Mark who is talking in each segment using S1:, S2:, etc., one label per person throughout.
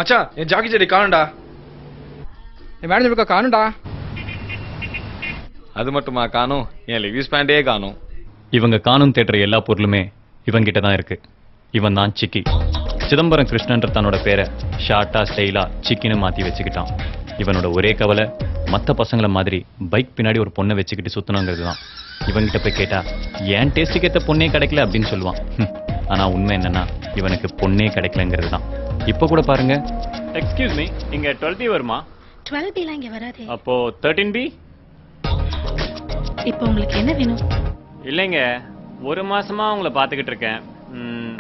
S1: மச்சான் என் Jackie JD காணும்டா.
S2: என் manager இருக்கா காணும்டா.
S1: அது மட்டுமா காணும்? என் லிவிஸ் பேண்டே காணும்.
S3: இவங்க காணும் தேடுற எல்லா பொருளுமே இவங்கிட்ட தான் இருக்கு. இவன் தான் சிக்கி. சிதம்பரம் கிருஷ்ணன்ற தன்னோட பேரை ஷார்ட்டா ஸ்டைலா சிக்கின்னு மாத்தி வச்சுக்கிட்டான். இவனோட ஒரே கவலை மற்ற பசங்களை மாதிரி பைக் பின்னாடி ஒரு பொண்ணை வச்சுக்கிட்டு சுத்தணுங்கிறது தான். இவங்கிட்ட போய் கேட்டா ஏன் டேஸ்ட்டுக்கு ஏற்ற பொண்ணே கிடைக்கல அப்படின்னு சொல்லுவான். ஆனா உண்மை என்னன்னா இவனுக்கு பொண்ணே கிடைக்கலங்கிறது தான். இப்போ கூட பாருங்க. எக்ஸ்கியூஸ் மீ, இங்க 12B வருமா?
S4: 12B லாம் இங்க வராதே.
S3: அப்போ 13B?
S4: இப்போ உங்களுக்கு என்ன வேணும்?
S3: இல்லைங்க, ஒரு மாசமா உங்களை பார்த்துக்கிட்டு இருக்கேன்.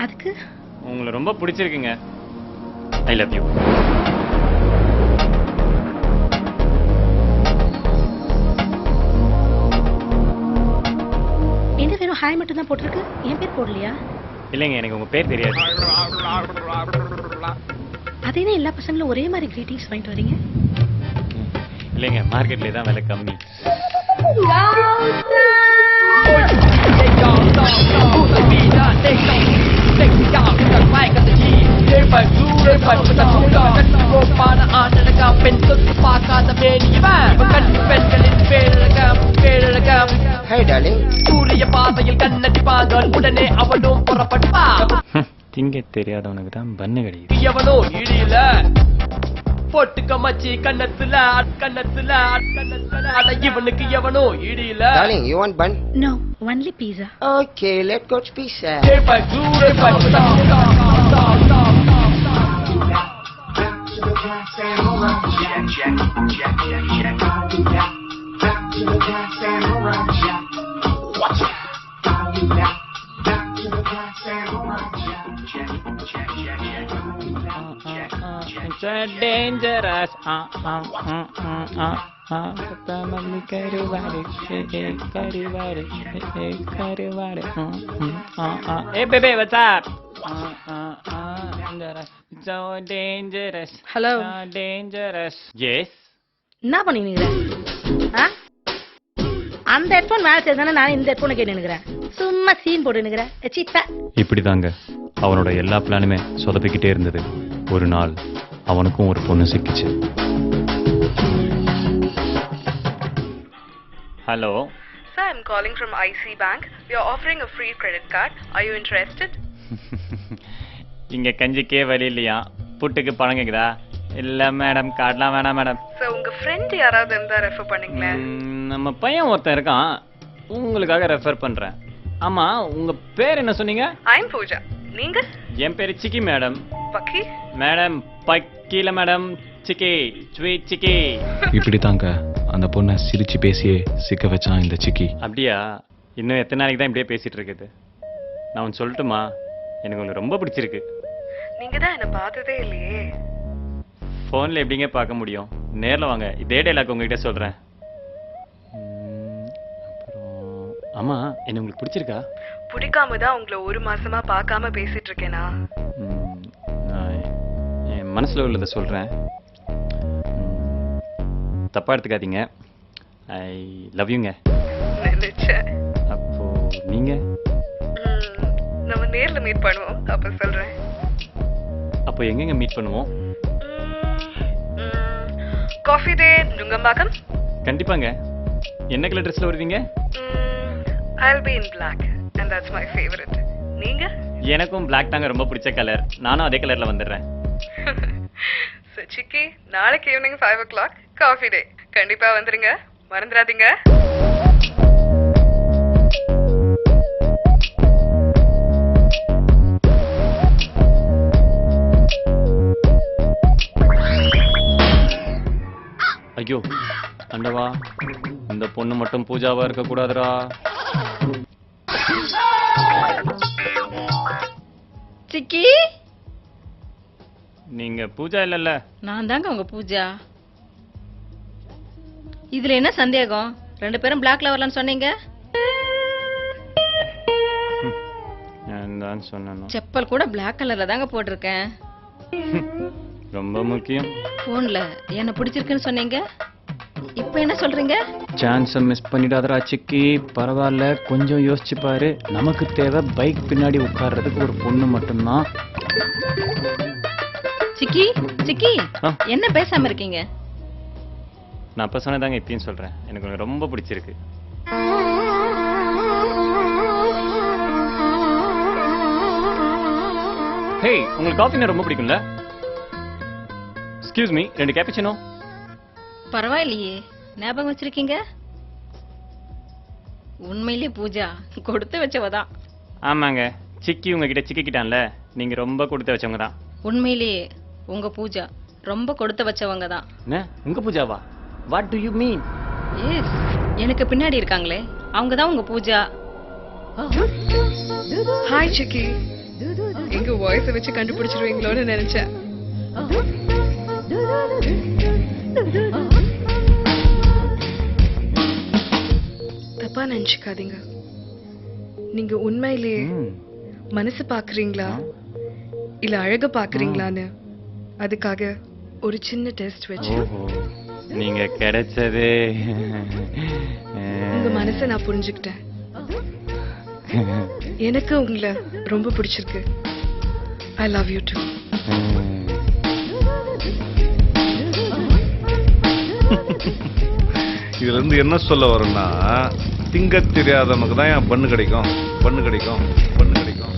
S4: அதுக்கு
S3: உங்களை ரொம்ப பிடிச்சிருக்குங்க. ஐ லவ் யூ.
S4: என்ன வெறும் ஹாய் மட்டும் தான் போட்டிருக்கு, என் பேர் போடலையா?
S3: இல்லைங்க, எனக்கு உங்க பேர் தெரியாது.
S4: அதே எல்லா பசங்களும் ஒரே மாதிரி கிரீட்டிங்ஸ் வாங்கிட்டு வரீங்க.
S3: இல்லைங்க, மார்க்கெட்ல தான் விலை கம்மி.
S5: Hey darling.
S6: சூரிய பாதையில் கண்ணடி பாங்கள் உடனே அவனும் புறப்பட்டா.
S3: திங்க தெரியாதவனுக்கு தான் பண்ணு கிடையாது.
S6: எவனோ இடியில பொட்டுக்க மச்சி கண்ணத்துல கண்ணத்துல கண்ணத்துல அட இவனுக்கு எவனோ இடியில.
S5: Darling, you want bun?
S4: No, only pizza.
S5: Okay, let's go to pizza.
S3: Dangerous. Hey baby, what's up? So dangerous.
S4: Hello.
S3: So dangerous. Yes.
S4: என்ன பண்ணினீங்க? அந்த ஹெட்போன் வேலை செய்தானே நான் இந்த ஹெட்போனை கேட்டு நினைக்கிறேன். சும்மா சீன் போட்டு நினைக்கிறேன். சிப்ப
S3: இப்படிதாங்க அவனோட எல்லா பிளானுமே சொதப்பிக்கிட்டே இருந்தது. ஒரு நாள் அவனுக்கும் ஒரு பொண்ணு சிக்கிச்சு. Hello
S7: Sir, I'm calling from IC Bank. We are offering a free credit card. Are you interested?
S3: இங்க கஞ்சிக்கே வழி இல்லையா? புட்டுக்கு பணம் கேக்குதா? இல்ல மேடம், கார்டெலாம் வேணாம் மேடம்.
S7: Sir, உங்க ஃப்ரெண்ட் யாராவது இருந்தா ரெஃபர் பண்ணீங்களேன்.
S3: நம்ம பையன் ஒருத்தன் இருக்கான், உங்களுக்காக ரெஃபர் பண்றேன். ஆமா, உங்க பேர் என்ன சொன்னீங்க?
S7: I'm Pooja. நீங்க?
S3: என் பேரு சிக்கி மேடம்.
S7: பக்கி?
S3: மேடம் பக்கில மேடம், சிக்கி ஸ்வீட் சிக்கி. இப்படி தாங்க அந்த பொண்ணை சிரிச்சு பேசியே சிக்க வச்சான் இந்த சிக்கி. அப்படியா? இன்னும் எத்தனை நாளைக்கு தான் இப்படியே பேசிட்டு இருக்குது? நான் ஒன்று சொல்லட்டுமா? எனக்கு உங்களுக்கு ரொம்ப பிடிச்சிருக்கு.
S7: நீங்க தான் என்ன பார்த்ததே இல்லையே.
S3: ஃபோனில் எப்படிங்க பார்க்க முடியும்? நேரில் வாங்க, இதே டைலாக் உங்ககிட்ட சொல்கிறேன். அப்புறம் ஆமாம், என்ன உங்களுக்கு பிடிச்சிருக்கா?
S7: பிடிக்காம தான் உங்களை ஒரு மாசமா பார்க்காம பேசிட்டு இருக்கேனா?
S3: நான் என் மனசில் உள்ளதை சொல்கிறேன், தப்பாக எடுத்துக்காதீங்க. ஐ லவ் யூங்க.
S7: நினைச்சேன்.
S3: அப்போ நீங்கள்?
S7: நம்ம நேர்ல மீட் பண்ணுவோம், அப்ப சொல்றேன்.
S3: அப்போ எங்கெங்க மீட் பண்ணுவோம்?
S7: Coffee day Nungambakkam.
S3: கண்டிப்பாங்க. என்ன கலர் ட்ரெஸ்ல வருவீங்க?
S7: I'll be in black and that's my favorite. நீங்க?
S3: எனக்கும் black தாங்க ரொம்ப பிடிச்ச கலர். நானும் அதே கலர்ல வந்துடுறேன்.
S7: So சிக்கி, நாளைக்கு ஈவினிங் 5 o'clock காஃபி டே. கண்டிப்பா வந்துருங்க, மறந்துடாதீங்க.
S3: ஐயோ அண்டவா, இந்த பொண்ணு மட்டும் பூஜாவா இருக்க கூடாதுடா.
S4: சிக்கி,
S3: நீங்க பூஜா இல்லல்ல?
S4: நான் தாங்க உங்க பூஜா. இதுல என்ன சந்தேகம்? 2 பேரும் பிளாக்ல வரலாம்னு சொன்னீங்க.
S3: நான் சொன்னேன்.
S4: செப்பல் கூட பிளாக் கலர்ல தாங்க போட்டிருக்கேன்.
S3: ரொம்ப முக்கியம்.
S4: போன்ல என்ன பிடிச்சிருக்குன்னு சொன்னீங்க, இப்போ என்ன சொல்றீங்க?
S3: சான்ஸை மிஸ் பண்ணிடாதடா சிக்கி. பரவாயில்ல, கொஞ்சம் யோசிச்சு பாரு. நமக்கு தேவை பைக் பின்னாடி உட்கார்றதுக்கு ஒரு பொண்ணு மட்டும்தான்.
S8: சிக்கி சிக்கி
S3: ஆ.
S8: என்ன பேசாம இருக்கீங்க?
S3: நான் அப்போ சொன்னதாங்க இப்பயும் சொல்கிறேன், எனக்கு உனக்கு ரொம்ப பிடிச்சிருக்கு. ஹே, உங்களுக்கு காஃபினா ரொம்ப பிடிக்கும்ல? Excuse me, 2 cappuccino.
S8: பரவாயில்லையே, ஞாபகம் வச்சிருக்கீங்க. உண்மையிலேயே பூஜா கொடுத்து வச்சவதான்.
S3: ஆமாங்க, சிக்கி உங்ககிட்ட சிக்கிக்கிட்டான்ல, நீங்க ரொம்ப கொடுத்து வச்சவங்க தான்.
S8: உண்மையிலேயே உங்க பூஜா ரொம்ப கொடுத்து வச்சவங்க தான்.
S3: என்ன உங்க பூஜாவா? What do you mean?
S8: Yes, எனக்கு பின்னாடி இருக்காங்களே அவங்க தான் உங்க பூஜா.
S7: ஹாய் சிக்கி. எங்க வாய்ஸை வச்சு கண்டுபிடிச்சிருவீங்களோன்னு நினைச்சேன். தப்பா நினைச்சுக்காதீங்க. நீங்க உண்மையிலேயே மனசு பாக்குறீங்களா இல்ல அழக பாக்குறீங்களான்னு அதுக்காக ஒரு சின்ன டெஸ்ட் வச்சு
S3: நீங்க கிடைச்சதே.
S7: உங்க மனசை நான் புரிஞ்சுக்கிட்டேன். எனக்கு உங்களை ரொம்ப பிடிச்சிருக்கு. I love you too.
S9: இதுல இருந்து என்ன சொல்ல வரும்னா, திங்க தெரியாதவனுக்கு தான் என் பண்ணு கிடைக்கும், பண்ணு கிடைக்கும், பண்ணு கிடைக்கும்.